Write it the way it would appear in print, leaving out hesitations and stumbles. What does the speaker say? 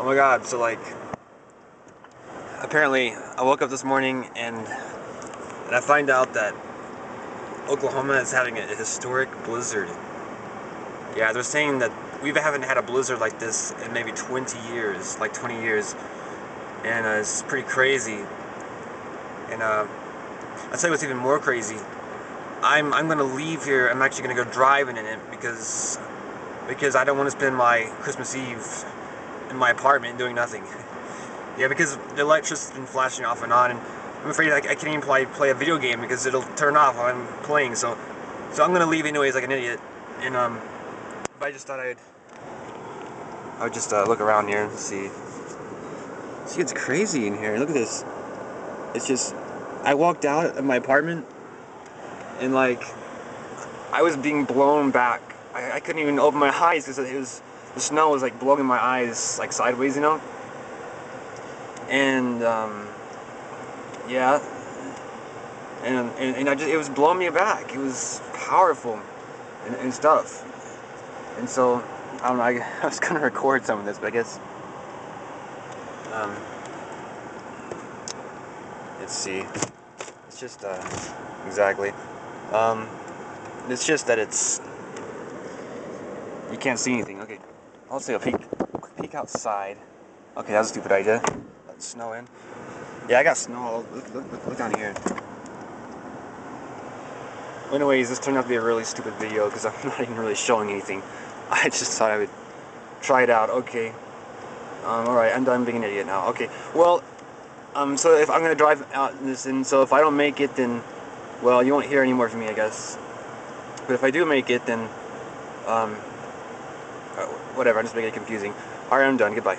Oh my god, so like, apparently I woke up this morning and I find out that Oklahoma is having a historic blizzard. Yeah, they're saying that we haven't had a blizzard like this in maybe 20 years, like 20 years, and it's pretty crazy. And I'll tell you what's even more crazy. I'm gonna leave here. I'm actually gonna go driving in it because I don't want to spend my Christmas Eve in my apartment doing nothing. Yeah, because the electricity's been flashing off and on, and I'm afraid I can't even play a video game because it'll turn off while I'm playing. So I'm gonna leave anyways like an idiot. And but I just thought I would just look around here and see. See, it's crazy in here. Look at this. It's just, I walked out of my apartment and like I was being blown back. I couldn't even open my eyes because the snow was like blowing in my eyes like sideways, you know. And yeah, and it was blowing me back. It was powerful and stuff. And so I don't know. I was gonna record some of this, but I guess let's see. It's just exactly. It's just that you can't see anything. Okay, I'll take a peek outside. Okay, that was a stupid idea. Let snow in. Yeah, I got snow. Look down here. Anyways, this turned out to be a really stupid video because I'm not even really showing anything. I just thought I would try it out. Okay. Alright, I'm done being an idiot now. Okay. Well, so if I'm gonna drive out this, and so if I don't make it, then, well, you won't hear any more from me, I guess. But if I do make it, then, whatever. I'm just making it confusing. Alright, I'm done. Goodbye.